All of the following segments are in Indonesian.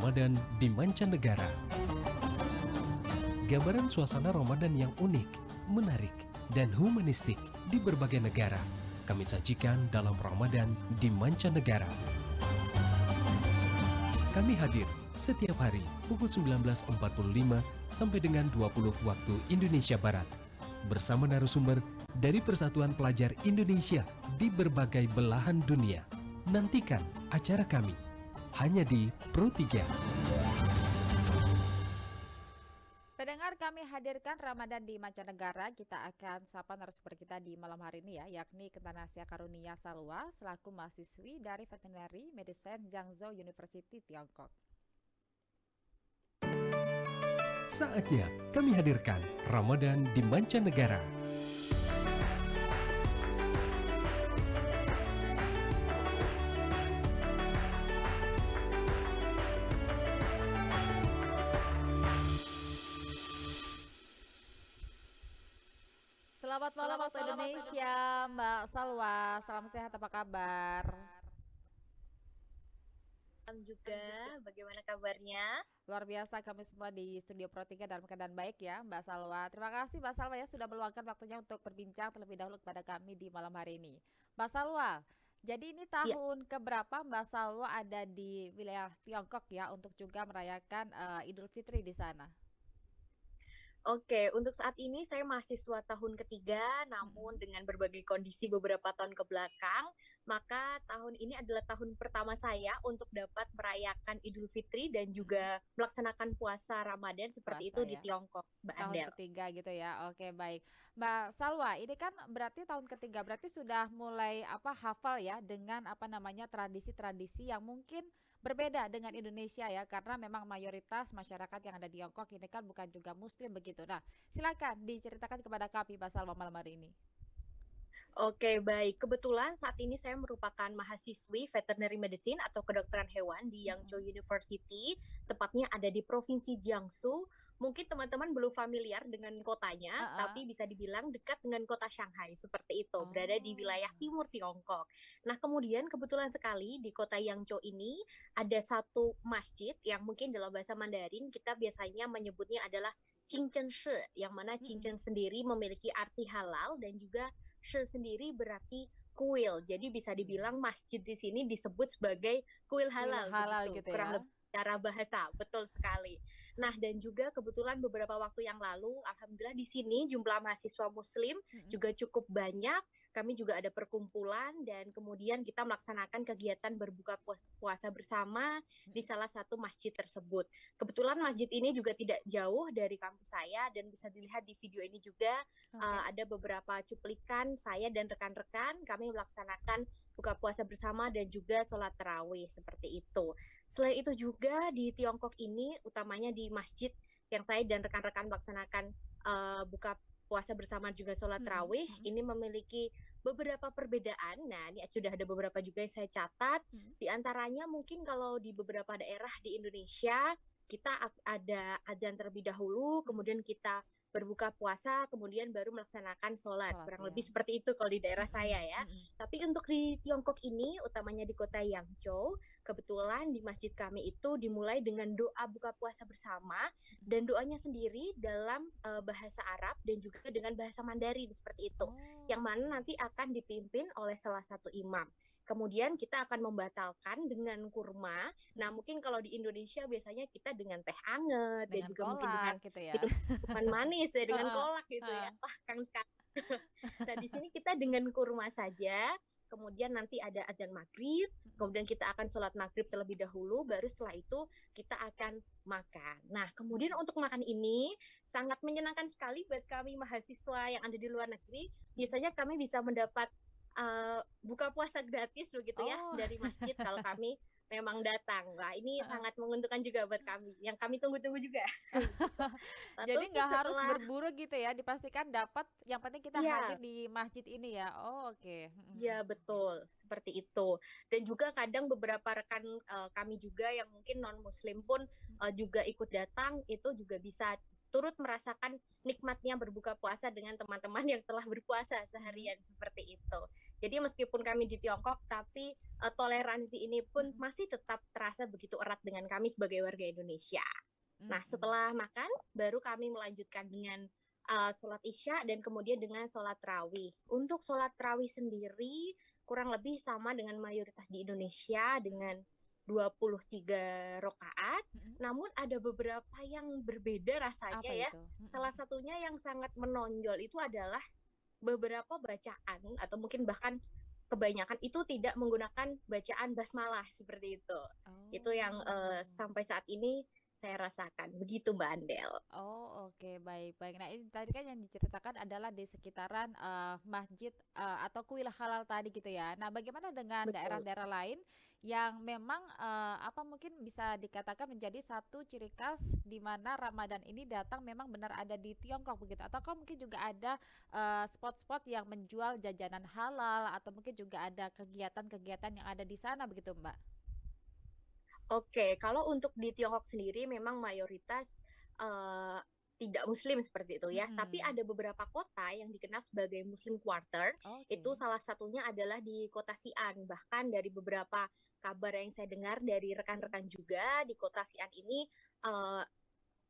Ramadan di mancanegara. Gambaran suasana Ramadan yang unik, menarik, dan humanistik di berbagai negara kami sajikan dalam Ramadan di mancanegara. Kami hadir setiap hari pukul 19.45 sampai dengan 20 waktu Indonesia Barat bersama narasumber dari Persatuan Pelajar Indonesia di berbagai belahan dunia. Nantikan acara kami hanya di Pro3. Pendengar, kami hadirkan Ramadan di mancanegara. Kita akan sapa narasumber kita di malam hari ini yakni Ketanasya Karunia Salwa selaku mahasiswi dari Veterinary Medicine Jiangsu University Tiongkok. Saatnya kami hadirkan Ramadan di mancanegara. Selamat malam waktu Indonesia, Mbak Salwa. Salam sehat, apa kabar? Salam juga, bagaimana kabarnya? Luar biasa, kami semua di Studio Pro3 dalam keadaan baik ya, Mbak Salwa. Terima kasih Mbak Salwa ya sudah meluangkan waktunya untuk berbincang terlebih dahulu kepada kami di malam hari ini. Mbak Salwa, jadi ini tahun keberapa Mbak Salwa ada di wilayah Tiongkok ya untuk juga merayakan Idul Fitri di sana? Oke, untuk saat ini saya mahasiswa tahun ketiga, namun dengan berbagai kondisi beberapa tahun ke belakang, maka tahun ini adalah tahun pertama saya untuk dapat merayakan Idul Fitri dan juga melaksanakan puasa Ramadan seperti Puasa itu di ya. Tiongkok, Mbak Tahun Andel. ketiga gitu ya. Oke, baik. Mbak Salwa, ini kan berarti tahun ketiga, berarti sudah mulai hafal ya dengan tradisi-tradisi yang mungkin berbeda dengan Indonesia ya, karena memang mayoritas masyarakat yang ada di Tiongkok ini kan bukan juga muslim begitu. Nah, silakan diceritakan kepada kami Mbak Salwa malam hari ini. Oke, baik. Kebetulan saat ini saya merupakan mahasiswi veterinary medicine atau kedokteran hewan di Yangzhou University, tepatnya ada di Provinsi Jiangsu. Mungkin teman-teman belum familiar dengan kotanya, tapi bisa dibilang dekat dengan kota Shanghai, seperti itu, berada di wilayah timur Tiongkok. Nah, kemudian kebetulan sekali di kota Yangzhou ini ada satu masjid yang mungkin dalam bahasa Mandarin kita biasanya menyebutnya adalah Qingzhen Shi, yang mana Qingzhen sendiri memiliki arti halal dan juga Shi sendiri berarti kuil. Jadi bisa dibilang masjid di sini disebut sebagai kuil halal, Halal begitu. gitu Kurang ya. lebih cara bahasa, betul sekali. Nah, dan juga kebetulan beberapa waktu yang lalu, alhamdulillah di sini jumlah mahasiswa muslim juga cukup banyak. Kami juga ada perkumpulan dan kemudian kita melaksanakan kegiatan berbuka puasa bersama di salah satu masjid tersebut. Kebetulan masjid ini juga tidak jauh dari kampus saya dan bisa dilihat di video ini juga ada beberapa cuplikan saya dan rekan-rekan kami melaksanakan buka puasa bersama dan juga sholat tarawih seperti itu. Selain itu juga di Tiongkok ini, utamanya di masjid yang saya dan rekan-rekan melaksanakan buka puasa bersama juga sholat tarawih, ini memiliki beberapa perbedaan. Nah, ini sudah ada beberapa juga yang saya catat. Di antaranya mungkin kalau di beberapa daerah di Indonesia, kita ada azan terlebih dahulu, kemudian kita berbuka puasa, kemudian baru melaksanakan sholat. Kurang lebih seperti itu kalau di daerah saya ya. Tapi untuk di Tiongkok ini, utamanya di kota Yangzhou, kebetulan di masjid kami itu dimulai dengan doa buka puasa bersama, dan doanya sendiri dalam bahasa Arab dan juga dengan bahasa Mandarin seperti itu, yang mana nanti akan dipimpin oleh salah satu imam. Kemudian kita akan membatalkan dengan kurma. Nah, mungkin kalau di Indonesia biasanya kita dengan teh anget dan Dengan juga mungkin dengan kolak gitu ya. minuman manis ya, dengan kolak gitu ya. Wah, kangen sekali. Nah, di sini kita dengan kurma saja. Kemudian nanti ada azan maghrib, kemudian kita akan sholat maghrib terlebih dahulu, baru setelah itu kita akan makan. Nah, kemudian untuk makan ini sangat menyenangkan sekali buat kami mahasiswa yang ada di luar negeri. Biasanya kami bisa mendapat buka puasa gratis begitu ya dari masjid kalau kami memang datang. Wah, ini sangat menguntungkan juga buat kami, yang kami tunggu-tunggu juga. Jadi Lalu nggak harus setelah berburu gitu ya, dipastikan dapat, yang penting kita hadir di masjid ini ya. Oh, oke. Iya, betul, seperti itu. Dan juga kadang beberapa rekan kami juga yang mungkin non-muslim pun juga ikut datang, itu juga bisa turut merasakan nikmatnya berbuka puasa dengan teman-teman yang telah berpuasa seharian seperti itu. Jadi meskipun kami di Tiongkok, tapi toleransi ini pun Mm-mm. masih tetap terasa begitu erat dengan kami sebagai warga Indonesia. Nah, Mm-mm. setelah makan, baru kami melanjutkan dengan sholat Isya dan kemudian dengan sholat Tarawih. Untuk sholat Tarawih sendiri, kurang lebih sama dengan mayoritas di Indonesia dengan 23 rakaat. Mm-mm. Namun ada beberapa yang berbeda rasanya Apa ya. itu? Mm-mm. Salah satunya yang sangat menonjol itu adalah beberapa bacaan atau mungkin bahkan kebanyakan itu tidak menggunakan bacaan basmalah seperti itu. Itu yang Oh. sampai saat ini saya rasakan. Begitu Mbak Andel. Oh, oke, baik, baik. Nah, ini tadi kan yang diceritakan adalah di sekitaran masjid atau kuil halal tadi gitu ya. Nah, bagaimana dengan Betul. daerah-daerah lain yang memang apa mungkin bisa dikatakan menjadi satu ciri khas di mana Ramadan ini datang memang benar ada di Tiongkok begitu? Ataukah mungkin juga ada spot-spot yang menjual jajanan halal atau mungkin juga ada kegiatan-kegiatan yang ada di sana begitu, Mbak? Oke, kalau untuk di Tiongkok sendiri memang mayoritas eh, tidak Muslim seperti itu ya. Tapi Mm-mm. ada beberapa kota yang dikenal sebagai Muslim Quarter. Itu Oke. salah satunya adalah di kota Xi'an. Bahkan dari beberapa kabar yang saya dengar dari Mm-mm. rekan-rekan juga di kota Xi'an ini eh,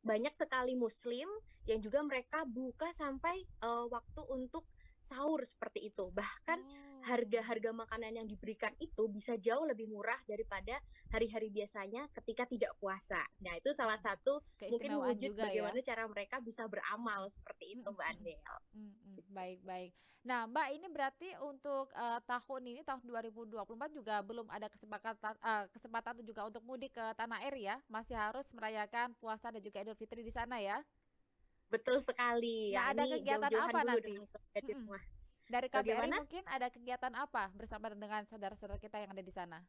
banyak sekali Muslim yang juga mereka buka sampai waktu untuk sahur seperti itu. Bahkan Oh. harga-harga makanan yang diberikan itu bisa jauh lebih murah daripada hari-hari biasanya ketika tidak puasa. Nah, itu salah Mm-mm. satu mungkin Keistimewaan wujud juga ya. bagaimana cara mereka bisa beramal seperti itu, Mm-mm, Mbak mm-mm, Andel. mm-mm. Baik, baik. Nah, Mbak, ini berarti untuk tahun ini tahun 2024 juga belum ada kesempatan juga untuk mudik ke tanah air ya. Masih harus merayakan puasa dan juga Idul Fitri di sana ya. Betul sekali. Nah, Ya, ada ini kegiatan jauh-jauhan apa dulu nanti? dengan keluarga di Mm-mm. rumah. Dari KBRI Bagaimana? mungkin ada kegiatan apa bersama dengan saudara-saudara kita yang ada di sana?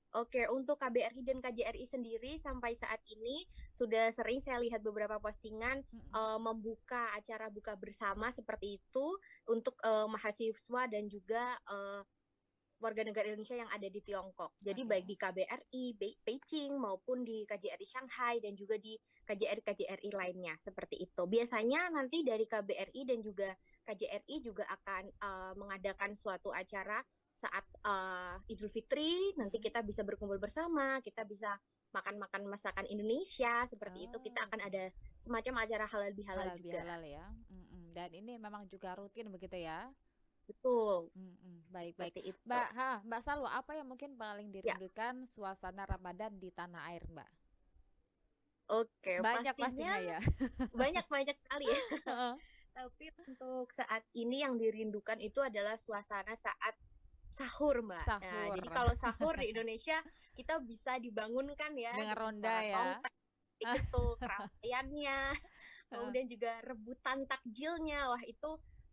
Oke, untuk KBRI dan KJRI sendiri sampai saat ini sudah sering saya lihat beberapa postingan Mm-mm. membuka acara buka bersama seperti itu untuk mahasiswa dan juga warga negara Indonesia yang ada di Tiongkok. Jadi Oke. baik di KBRI Beijing maupun di KJRI Shanghai dan juga di KJRI lainnya seperti itu. Biasanya nanti dari KBRI dan juga KJRI juga akan mengadakan suatu acara saat Idul Fitri. Nanti Mm-mm. kita bisa berkumpul bersama, kita bisa makan-makan masakan Indonesia seperti itu. Kita Oh, akan oke. ada semacam acara halal bihalal Halal juga. bihalal ya. Mm-mm. Dan ini memang juga rutin begitu ya. Betul, Baik, baik. seperti itu. Mbak Salwa, apa yang mungkin paling Ya, dirindukan suasana Ramadan di tanah air, Mbak? oke, Banyak pastinya pastinya ya. banyak-banyak sekali ya. Heeh. Tapi untuk saat ini yang dirindukan itu adalah suasana saat sahur, Mbak. Nah, Sahur jadi kalau sahur di Indonesia kita bisa dibangunkan ya dengan dengan ronda suara ya. tongkat itu, keramaiannya, Heeh. kemudian juga rebutan takjilnya. Wah, itu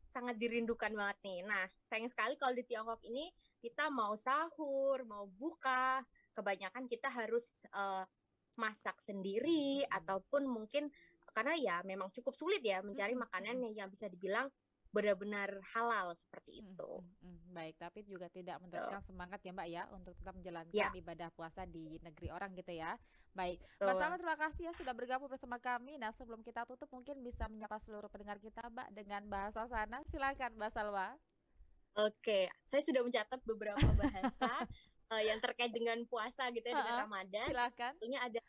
sangat dirindukan banget nih. Nah, sayang sekali kalau di Tiongkok ini kita mau sahur, mau buka, kebanyakan kita harus masak sendiri Mm-mm. ataupun mungkin karena ya memang cukup sulit ya mencari Mm-mm. makanan Mm-mm. yang bisa dibilang benar-benar halal seperti itu. Baik, tapi juga tidak Tuh. menurunkan semangat ya Mbak ya untuk tetap menjalankan Ya, ibadah puasa di negeri orang gitu ya. Baik, Mbak Salma betul. terima kasih ya sudah bergabung bersama kami. Nah sebelum kita tutup mungkin bisa menyapa seluruh pendengar kita Mbak dengan bahasa sana. Silakan Mbak Salwa. Oke, saya sudah mencatat beberapa bahasa yang terkait dengan puasa gitu ya, dengan Heeh, Ramadan. silakan. Tentunya ada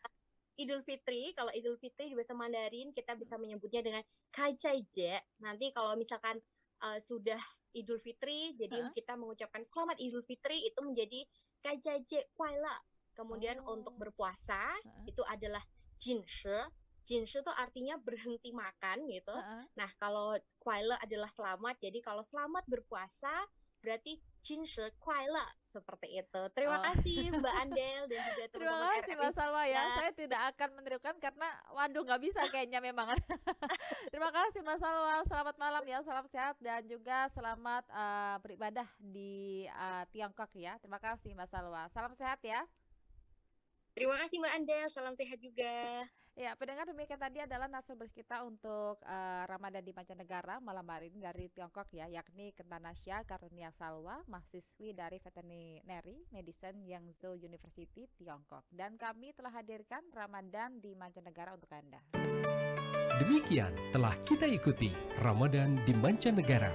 Idul Fitri. Kalau Idul Fitri di bahasa Mandarin kita bisa menyebutnya dengan Kai Cai Je. Nanti kalau misalkan sudah Idul Fitri, jadi Heeh. kita mengucapkan Selamat Idul Fitri itu menjadi Kai Cai Je Kuai Le. Kemudian untuk Oh, berpuasa heeh, itu adalah Jin Shi. Jin Shi itu artinya berhenti makan gitu. heeh. Nah, kalau Kuai Le adalah selamat. Jadi kalau selamat berpuasa berarti Jin Shi Kuai Le seperti itu. Terima Oh. kasih Mbak Andel dan juga Terima teman-teman kasih RRI Mbak Salwa ya. juga. Saya tidak akan menirukan karena waduh nggak bisa kayaknya memang. Terima kasih Mbak Salwa. Selamat malam ya, salam sehat dan juga selamat beribadah di Tiongkok ya. Terima kasih Mbak Salwa. Salam sehat ya. Terima kasih Mbak Andel, salam sehat juga. Ya, pendengar demikian tadi adalah narasumber kita untuk Ramadan di mancanegara malam hari ini dari Tiongkok ya, yakni Kentanasya Karunia Salwa, mahasiswi dari Veterinary Medicine Yangzhou University, Tiongkok. Dan kami telah hadirkan Ramadan di mancanegara untuk Anda. Demikian telah kita ikuti Ramadan di Mancanegara